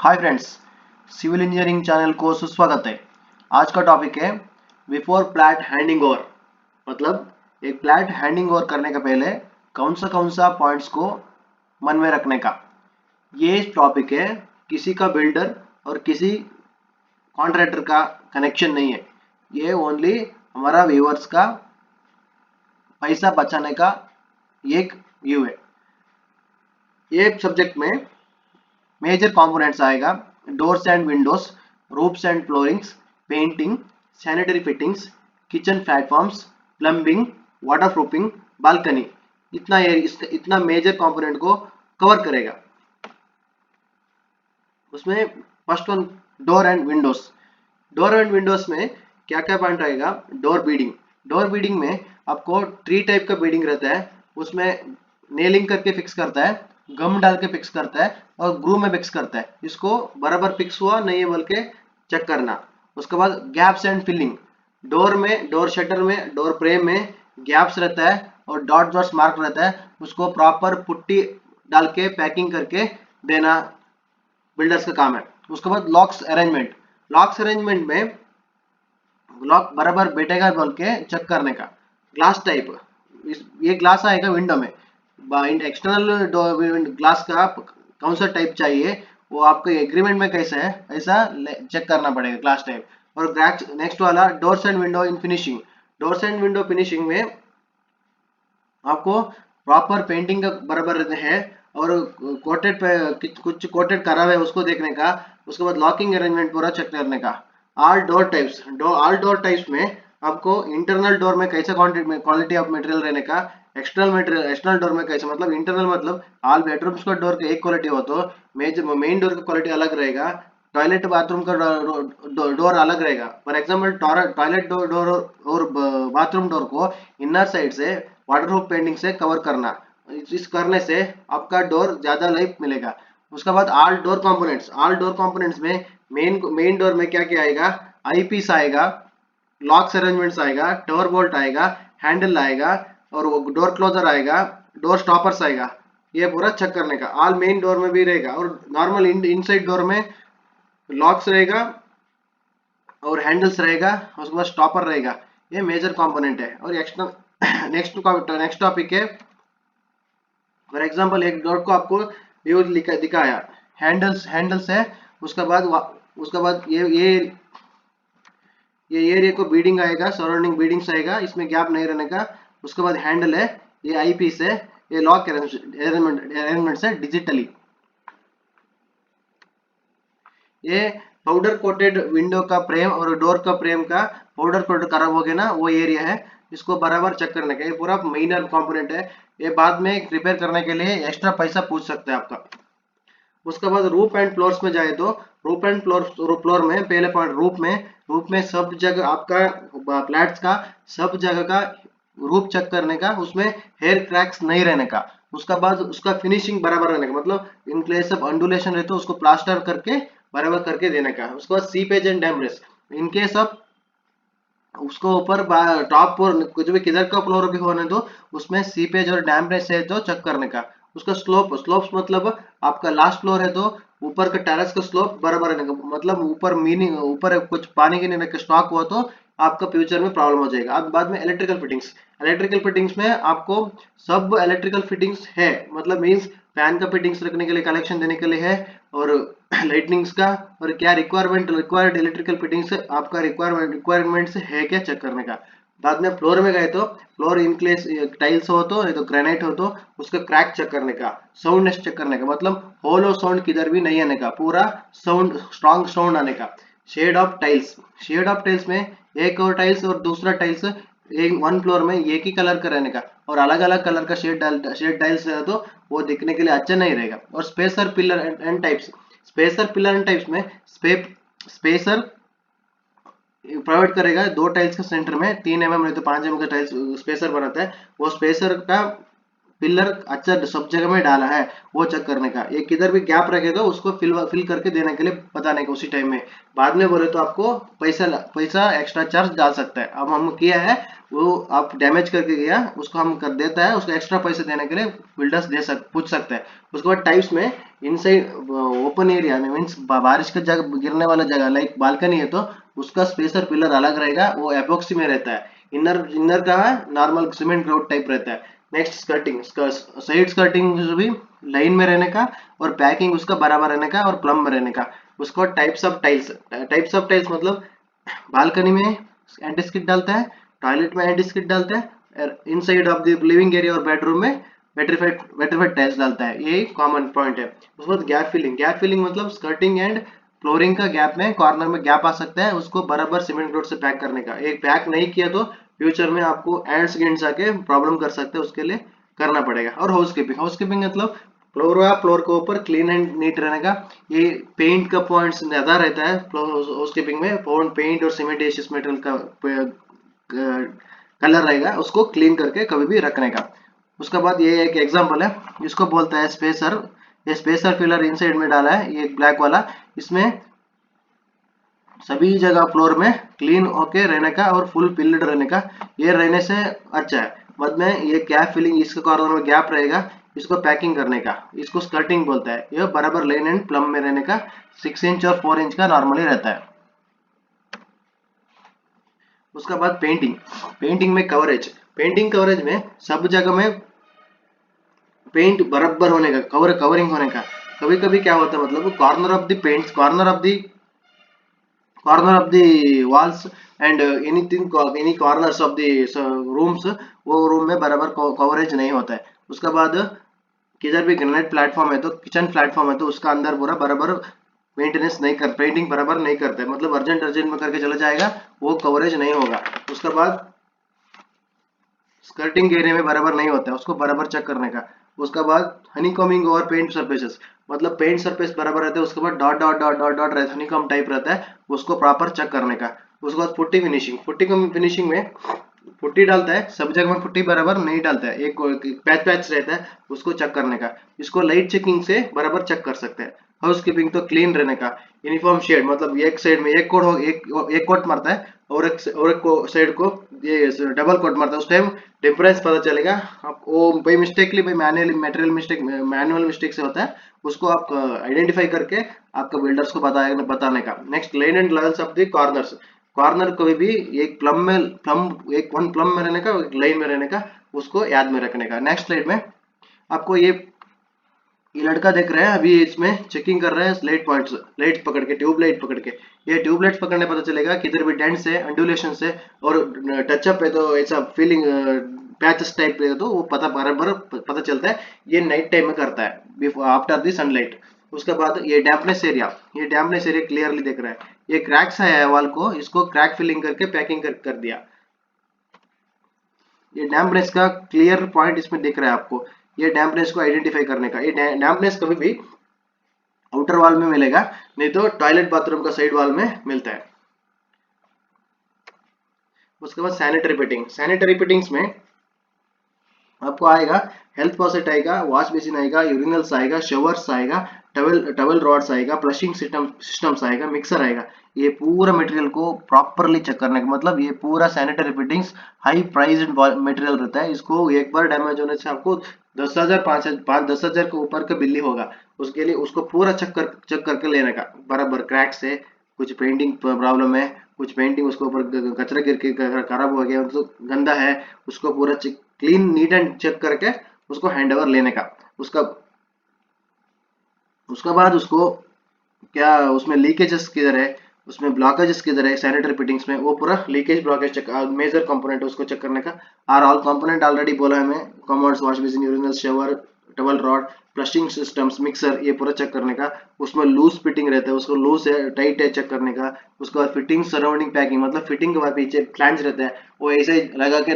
हाय friends, civil engineering channel को सुस्वागत है। आज का टॉपिक है बिफोर प्लैट हैंडिंग ओवर। मतलब एक प्लैट हैंडिंग ओवर करने का पहले कौन सा पॉइंट्स को मन में रखने का। ये टॉपिक है, किसी का बिल्डर और किसी कॉन्ट्रैक्टर का कनेक्शन नहीं है। ये ओनली हमारा व्यूअर्स का पैसा बचाने का एक व्यू है। ये सब्जेक्ट में मेजर कंपोनेंट्स आएगा: doors and Windows, roofs and floorings, painting, sanitary fittings, kitchen platforms, plumbing, water proofing, balcony. इतना मेजर कंपोनेंट को कवर करेगा। उसमें first one, door and Windows. Door and Windows में क्या क्या पॉइंट आएगा? Door beading. डोर बीडिंग में आपको 3 टाइप का बीडिंग रहता है। उसमें नेलिंग करके फिक्स करता है, गम डाल के फिक्स करता है और ग्रू में फिक्स करता है। इसको बराबर फिक्स हुआ नहीं है बोल के चेक करना। उसके बाद गैप्स एंड फिलिंग। डोर में, डोर शटर में, डोर फ्रेम में गैप्स रहता है और डॉट डॉट्स मार्क रहता है। उसको प्रॉपर पुट्टी डाल के पैकिंग करके देना बिल्डर्स का काम है। उसके बाद लॉक्स अरेंजमेंट। लॉक्स अरेंजमेंट में लॉक बराबर बैठेगा बोल के चेक करने का। ग्लास टाइप, ये ग्लास आएगा विंडो में। एक्सटर्नल ग्लास का कौन सा टाइप चाहिए वो आपके एग्रीमेंट में कैसा है ऐसा चेक करना पड़ेगा, ग्लास टाइप। और नेक्स्ट वाला doors and window in finishing. Doors and window finishing में आपको प्रॉपर पेंटिंग का बराबर है और कोटेड पे कुछ कोटेड करा हुआ है उसको देखने का। उसके बाद लॉकिंग अरेंजमेंट पूरा चेक करने का। ऑल डोर टाइप्स में आपको इंटरनल डोर में कैसा क्वालिटी ऑफ मटेरियल रहने का, एक्सटर्नल डोर में कैसा, मतलब इंटरनल मतलब ऑल बेडरूम्स का डोर का एक क्वालिटी हो तो मेन डोर का क्वालिटी अलग रहेगा। टॉयलेट बाथरूम का डोर अलग रहेगा। फॉर एग्जाम्पल टॉयलेट डोर और बाथरूम डोर को इनर साइड से वाटरप्रूफ पेंटिंग से कवर करना। इस करने से आपका डोर ज्यादा लाइफ मिलेगा। उसके बाद ऑल डोर कंपोनेंट्स में मेन डोर में क्या क्या आएगा? आई पीस आएगा, लॉक्स अरेंजमेंट्स आएगा, डोर बोल्ट आएगा, हैंडल आएगा और वो डोर क्लोजर आएगा, डोर स्टॉपर्स आएगा। ये पूरा चेक करने का। ऑल मेन डोर में भी रहेगा और नॉर्मल इनसाइड डोर में लॉक्स रहेगा और हैंडल्स रहेगा, उसके बाद स्टॉपर रहेगा। ये मेजर कंपोनेंट है। और एक्सटर्नल नेक्स्ट टॉपिक है। फॉर एग्जांपल एक डोर को आपको व्यू दिखाया, हैंडल्स है। उसके बाद ये एरिया को बीडिंग आएगा, सराउंडिंग बीडिंग्स आएगा, इसमें गैप नहीं रहने का। उसके बाद हैंडल है, ये आई पीस है, ये लॉक अरेंजमेंट्स है डिजिटली। ये पाउडर कोटेड विंडो का फ्रेम और डोर का फ्रेम का पाउडर कोटेड खराब हो गया ना, वो एरिया है। इसको बराबर चेक करने का। ये पूरा मेजर कंपोनेंट है। ये बाद में रिपेयर करने के लिए एक्स्ट्रा पैसा पूछ सकते हैं आपका। उसके बाद रूफ एंड फ्लोर्स में जाए तो फ्लोर में पहले पॉइंट रूफ में सब जगह आपका फ्लैट्स का सब जगह का रूफ चेक करने का। उसमें हेयर क्रैक्स नहीं रहने का। उसका बाद उसका फिनिशिंग बराबर रहने का, मतलब इन केस ऑफ अंडुलेशन रहे तो उसको प्लास्टर करके बराबर करके देने का। उसके बाद seepage and damage. In case of उसको ऊपर टॉप पर कुछ भी किधर का फ्लोर भी होने दो, उसमें सीपेज और डैमेज है तो चेक करने का। उसका स्लोप्स मतलब आपका लास्ट फ्लोर है तो ऊपर का टेरेस का स्लोप बराबर रहने का, मतलब ऊपर कुछ पानी गिरने का स्टॉक हुआ तो आपका फ्यूचर में प्रॉब्लम हो जाएगा। अब बाद में इलेक्ट्रिकल फिटिंग्स में आपको सब इलेक्ट्रिकल फिटिंग्स है, मतलब मींस फैन का फिटिंग्स रखने के लिए, कलेक्शन देने के लिए है और लाइटनिंग्स का और क्या रिक्वायर्ड इलेक्ट्रिकल फिटिंग्स आपका रिक्वायरमेंट्स है क्या चेक करने का। बाद में फ्लोर में गए तो फ्लोर इन केस टाइल्स हो तो, या तो ग्रेनाइट हो तो उसका क्रैक चेक करने का। साउंडनेस चेक करने का, मतलब होलो साउंड किधर भी नहीं आने का, पूरा साउंड स्ट्रॉन्ग साउंड आने का। शेड ऑफ टाइल्स में एक और टाइल्स और दूसरा टाइल्स एक वन फ्लोर में एक ही कलर का रहने का और अलग अलग कलर का शेड टाइल्स है तो वो दिखने के लिए अच्छा नहीं रहेगा। और स्पेसर पिलर एंड टाइप्स। में स्पेसर प्रोवाइड करेगा 2 टाइल्स के सेंटर में, 3 mm नहीं तो 5 mm का टाइल्स स्पेसर बनाता है। वो स्पेसर का पिलर अच्छा सब जगह में डाला है वो चेक करने का। ये किधर भी गैप रखे तो उसको फिल करके देने के लिए बताने का उसी टाइम में। बाद में बोले तो आपको पैसा एक्स्ट्रा चार्ज डाल सकता है। अब हम किया है वो आप डैमेज करके गया उसको हम कर देता है, उसको एक्स्ट्रा पैसे देने के लिए बिल्डर्स पूछ सकते हैं। उसके बाद टाइप्स में इनसाइड ओपन एरिया में मीन्स बारिश का जगह गिरने वाला जगह लाइक बालकनी है तो उसका स्पेसर पिलर अलग रहेगा, वो एपोक्सी में रहता है। इनर इनर का नॉर्मल सीमेंट ग्राउट टाइप रहता है। नेक्स्ट स्कर्टिंग, साइड स्कर्टिंग भी लाइन में रहने का और पैकिंग उसका बराबर रहने का और प्लम में रहने का। उसको टाइप्स ऑफ टाइल्स मतलब बालकनी में एंटी स्किड डालता है, टॉयलेट में एंटी स्किड डालता है, inside of the living area और बेडरूम में वेट्रीफाइड टाइल्स डालता है। ये कॉमन पॉइंट है। उसके बाद गैप फिलिंग मतलब स्कर्टिंग एंड फ्लोरिंग का गैप में कॉर्नर में गैप आ सकता है, उसको बराबर सीमेंट रोड से पैक करने का। एक पैक नहीं किया तो फ्यूचर में आपको एंड्स गिंट्स आके प्रॉब्लम कर सकते हैं, उसके लिए करना पड़ेगा। और हाउसकीपिंग मतलब फ्लोर के ऊपर क्लीन एंड नीट रहने का। ये पेंट का पॉइंट्स ज्यादा रहता है हाउसकीपिंग में, पेंट और सीमेंटेशियस मेटेरियल का कलर रहेगा, उसको क्लीन करके कभी भी रखने का। उसके बाद ये एक एग्जांपल है, इसको बोलता है स्पेसर। ये स्पेसर फिलर इनसाइड में डाला है, ये ब्लैक वाला। इसमें सभी जगह फ्लोर में क्लीन होके रहने का और फुल पिल्ड रहने का। ये रहने से अच्छा है। बाद में ये गैप फिलिंग, इसके कॉर्नर में गैप रहेगा, इसको पैकिंग करने का, इसको स्कर्टिंग बोलता है। ये बराबर लाइन एंड प्लम में रहने का। 6 इंच और 4 इंच का नॉर्मली रहता है। उसके बाद पेंटिंग में कवरेज में सब जगह में पेंट बराबर होने का, कवरिंग होने का। कभी कभी क्या होता है मतलब corner of the walls and any corners of the rooms, वो रूम में बराबर कवरेज नहीं होता है। उसके बाद किधर भी ग्रेनाइट प्लेटफॉर्म है तो किचन प्लेटफॉर्म है तो उसका अंदर पूरा बराबर मेंटेनेंस नहीं कर, पेंटिंग बराबर नहीं करता है, मतलब अर्जेंट में करके चला जाएगा, वो कवरेज नहीं होगा। उसके बाद स्कर्टिंग एरिया में बराबर नहीं होता है, उसको बराबर चेक करने का। उसके बाद honeycombing over paint surfaces, मतलब पेंट सरफेस बराबर रहता है, उसके बाद dot dot dot dot dot रहता है, हनी कॉम टाइप रहता है, उसको प्रॉपर चेक करने का। उसके बाद पुट्टी फिनिशिंग में पुट्टी डालता है, सब जगह में पुट्टी बराबर नहीं डालता है, एक पैच पैच रहता है, उसको चेक करने का। इसको लाइट चेकिंग से बराबर चेक कर सकते हैं। हाउसकीपिंग तो क्लीन रहने का। यूनिफॉर्म शेड मतलब एक साइड में एक कोट मारता है और एक साइड को ये डबल कोट मारता है, उस टाइम डिफरेंस पता चलेगा आपको। वो by mistakenly by manual mistake से होता है, उसको आप आइडेंटिफाई करके आपका बिल्डर्स को बताने का। Next line and levels of the corner कोई भी एक वन प्लम में रहने का, एक लाइन में रहने का, उसको याद में रखने का। नेक्स्ट स्लाइड में आपको ये लड़का देख रहे हैं अभी, इसमें चेकिंग कर रहे हैं लाइट पॉइंट्स, लाइट पकड़ के, ट्यूब लाइट पकड़ के। ये ट्यूब लाइट पकड़ने पता चलेगा किधर भी डेंट्स है, अंडुलेशन है और टचअप है तो ऐसा फीलिंग पैचेस टाइप है तो वो पता बराबर पता चलता है। ये नाइट टाइम में करता है बिफोर आफ्टर द सनलाइट। उसके बाद ये डैम्पनेस एरिया क्लियरली देख रहा है। ये क्रैक्स है वॉल को, इसको क्रैक फिलिंग करके पैकिंग कर दिया। ये डैम्पनेस का क्लियर पॉइंट इसमें दिख रहा है आपको, ये डैम्पनेस को आइडेंटिफाई करने का। ये डैम्पनेस कभी भी आउटर वॉल में मिलेगा, नहीं तो टॉयलेट बाथरूम का साइड वॉल में मिलता है। उसके बाद सैनिटरी फिटिंग्स में आपको आएगा हेल्थ फॉसेट आएगा, वॉश बेसिन आएगा, यूरिनल्स आएगा, शवर्स आएगा, टवल टवल रॉड्स आएगा, फ्लशिंग सिस्टम्स आएगा, मिक्सर आएगा। ये पूरा मटेरियल को प्रॉपरली चेक करने का मतलब ये पूरा sanitary fittings high priced material रहता है। इसको एक बार डैमेज होने से आपको 10,000 5,000 के ऊपर का बिल्ली होगा। उसके लिए उसको पूरा चेक करके लेने का बराबर। क्रैक्स है, कुछ पेंटिंग प्रॉब्लम है, कुछ पेंटिंग उसके ऊपर कचरा गिर के खराब हो गया, तो गंदा है, उसको पूरा क्लीन नीट एंड चेक करके उसको हैंड ओवर लेने का। उसका उसका बाद उसको क्या उसमें लीकेजेस किधर है, उसमें ब्लॉकेजेस किधर है सैनिटरी फिटिंग्स में, वो पूरा leakage blockage check, major component उसको चेक करने का। और ऑल कंपोनेंट ऑलरेडी बोला है हमें, commodes, wash basin, urinal, shower, towel rod, flushing systems, mixer, ये पूरा चेक करने का। उसमें लूज फिटिंग रहता है, उसको लूज है टाइट है चेक करने का। उसके बाद फिटिंग सराउंडिंग पैकिंग मतलब फिटिंग के बाद पीछे फ्लैंज रहता है, वो ऐसे ही लगा के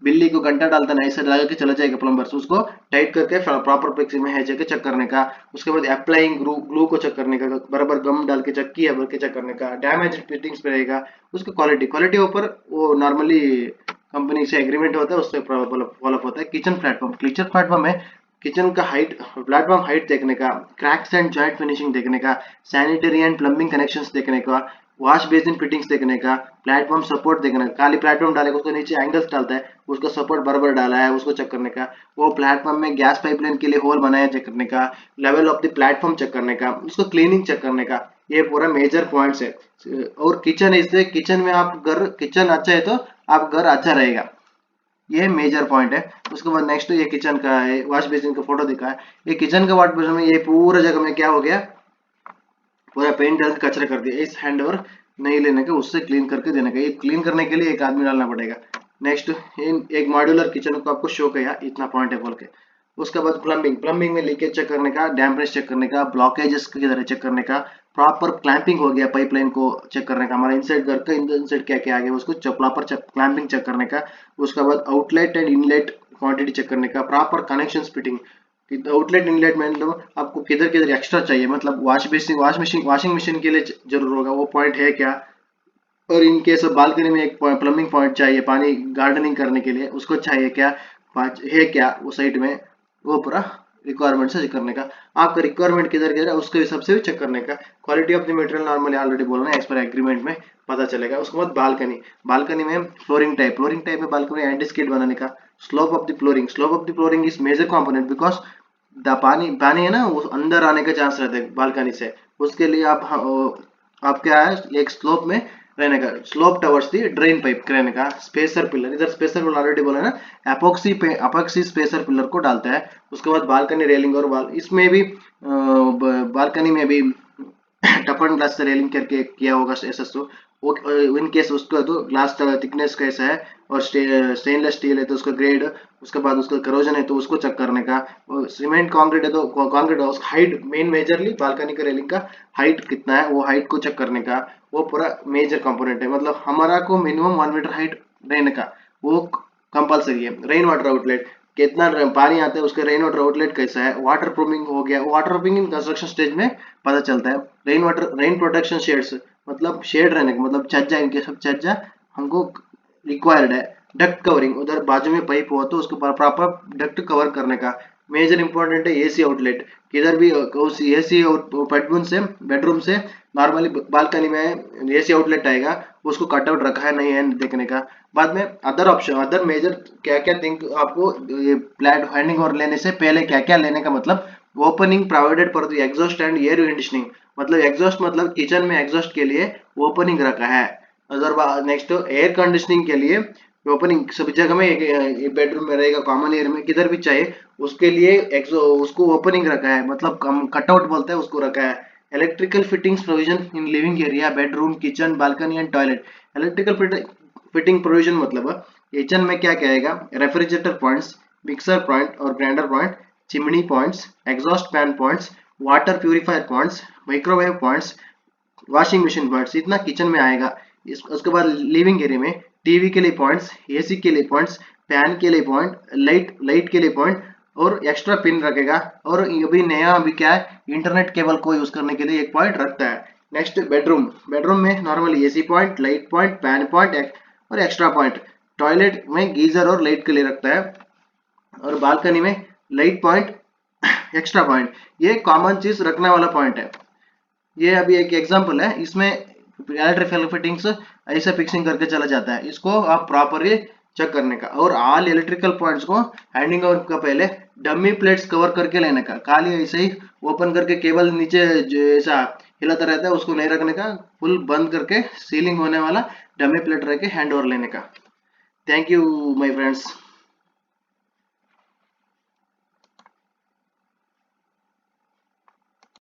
बिल्ली को घंटा डालता नहीं, ऐसे लगा के चला जाएगा प्लम्बर्स, उसको टाइट करके प्रॉपर फिक्सिंग में है जगह चेक करने का। उसके बाद अप्लाइंग ग्लू ग्लू को चेक करने का, बराबर गम डाल के चेक किया बोल के चेक करने का। डैमेज फिटिंग्स पे रहेगा। उसका क्वालिटी क्वालिटी ऊपर वो नॉर्मली कंपनी से एग्रीमेंट होता है, उससे फॉलोअप होता है। किचन प्लेटफॉर्म है, किचन का हाइट, प्लेटफॉर्म हाइट देखने का, क्रैक्स एंड जॉइंट फिनिशिंग देखने का, सैनिटरी एंड प्लम्बिंग कनेक्शंस देखने का, वॉश बेसिन फिटिंग्स देखने का, प्लेटफॉर्म सपोर्ट देखने का। खाली प्लेटफॉर्म डालेगा उसको नीचे एंगल्स डालता है, उसका सपोर्ट बराबर डाला है उसको चेक करने का। वो प्लेटफॉर्म में गैस पाइपलाइन के लिए होल बनाया चेक करने का। Level of the platform check करने का, उसको क्लीनिंग चेक करने का। ये पूरा मेजर पॉइंट्स है। और किचन, इससे किचन में आप घर, किचन अच्छा है तो आप घर अच्छा रहेगा, ये मेजर पॉइंट है। उसके बाद नेक्स्ट ये किचन का है, वॉश बेसिन का फोटो दिखा है। ये किचन का वॉश बेसिन में ये पूरा जगह में क्या हो गया, पूरा पेंट डाल के कचरा कर दिया। इस हैंड ओवर नहीं लेने का, उससे क्लीन करके देने का। ये क्लीन करने के लिए एक आदमी डालना पड़ेगा। नेक्स्ट एक मॉड्यूलर किचन को आपको शो किया, इतना पॉइंट है बोल के। उसके बाद प्लम्बिंग में लीकेज चेक करने का, डैम्पनेस चेक करने का, ब्लॉकेजेस की तरह चेक करने का। प्रॉपर क्लैंपिंग हो गया, पाइपलाइन को चेक करने का, हमारा इनसाइड घर का इनसाइड क्या क्या आ गया उसको प्रॉपर क्लैंपिंग चेक करने का। उसके बाद outlet and inlet quantity check करने का, proper connection fitting. Outlet inlet में मतलब आपको किधर किधर एक्स्ट्रा चाहिए, मतलब वॉशिंग मशीन के लिए जरूर होगा, वो पॉइंट है क्या। और इन केस बालकनी में एक प्लम्बिंग पॉइंट चाहिए, पानी गार्डनिंग करने के लिए उसको चाहिए क्या, है क्या वो साइड में, वो पूरा रिक्वायरमेंट से चेक करने का। आपका रिक्वायरमेंट किधर किधर है उसके हिसाब से भी चेक करने का। Quality of the material normally already बोलना है, एज पर एग्रीमेंट में पता चलेगा। उसके बाद बालकनी में फ्लोरिंग टाइप में बालकनी एंटी स्किड बनाने का। Slope of the flooring is major component, because पानी पानी है ना, वो अंदर आने का चांस रहता है बालकनी से। उसके लिए आप क्या है, एक स्लोप में रहने का, स्लोप टवर्स दी ड्रेन पाइप रहने का। स्पेसर पिलर, इधर स्पेसर पिलर ऑलरेडी बोला ना, एपोक्सी स्पेसर पिलर को डालता है। उसके बाद बालकनी रेलिंग और इसमें भी बालकनी में भी टफन ग्लास से रेलिंग करके किया होगा एसएसओ। वो इन केस उसका तो ग्लास का थिकनेस कैसा है, और स्टेनलेस स्टील है तो उसका ग्रेड, उसके बाद उसका करोजन है तो उसको चेक करने का। सीमेंट कंक्रीट है तो कंक्रीट उसका हाइट, मेजरली बालकनी का रेलिंग का हाइट कितना है, वो हाइट को चेक करने का। वो पूरा मेजर कंपोनेंट है, मतलब हमारा को मिनिमम 1 मीटर हाइट रहने का, वो कंपलसरी है। रेन वाटर आउटलेट, कितना पानी आता है, उसका रेन वाटर आउटलेट कैसा है। वाटर प्रूफिंग हो गया, water proofing in construction stage में पता चलता है। रेन प्रोटेक्शन शेड्स, मतलब शेड रहने का, मतलब छज्जा, इनके सब छज्जा हमको रिक्वायर्ड है। डक्ट कवरिंग, उधर बाजू में पाइप हो तो उसको प्रॉपर डक्ट कवर करने का। मेजर इंपॉर्टेंट है एसी आउटलेट, किधर भी उस एसी बेडरूम से नॉर्मली बालकनी में एसी आउटलेट आएगा, उसको कटआउट रखा है नहीं है देखने का। बाद में अदर ऑप्शन, अदर मेजर क्या क्या थिंक आपको ये फ्लैट हैंडिंग और लेने से पहले क्या क्या लेने का, मतलब opening provided for the exhaust and air conditioning, मतलब एग्जॉस्ट मतलब किचन में एग्जॉस्ट के लिए ओपनिंग रखा है। अदर नेक्स्ट एयर कंडीशनिंग के लिए ओपनिंग सभी जगह में, एक बेडरूम में रहेगा, कॉमन एयर में किधर भी चाहिए उसके लिए उसको ओपनिंग रखा है, मतलब कटआउट बोलते हैं उसको रखा है। Electrical fittings provision in living area, bedroom, kitchen, balcony and toilet. Electrical fitting provision मतलब किचन में क्या क्या आएगा, रेफ्रिजरेटर पॉइंट्स, मिक्सर पॉइंट और grinder point, chimney points, exhaust fan points, water purifier points, microwave points, washing machine points, इतना kitchen में आएगा। उसके बाद लिविंग एरिया में टीवी के लिए पॉइंट्स, एसी के लिए पॉइंट्स, फैन के लिए पॉइंट, लाइट के लिए पॉइंट, और एक्स्ट्रा पिन रखेगा। और ये भी नया अभी क्या है, इंटरनेट केबल को यूज करने के लिए एक पॉइंट रखता है। नेक्स्ट बेडरूम में normally AC point, light point, fan point और एक्स्ट्रा पॉइंट। टॉयलेट में गीजर और लाइट के लिए रखता है। और बालकनी में लाइट पॉइंट, एक्स्ट्रा पॉइंट, ये कॉमन चीज रखने वाला पॉइंट है। ये अभी एक एग्जांपल है, इसमें इलेक्ट्रिकल फिटिंग्स ऐसा फिक्सिंग करके चला जाता है, इसको आप प्रॉपरली चेक करने का। और ऑल इलेक्ट्रिकल पॉइंट्स को हैंडिंग ओवर का पहले डमी प्लेट्स कवर करके लेने का, खाली ऐसे ही ओपन करके केबल नीचे जैसा हिलाता रहता है उसको नहीं रखने का, फुल बंद करके सीलिंग होने वाला डमी प्लेट रख के हैंड ओवर लेने का। Thank you my friends.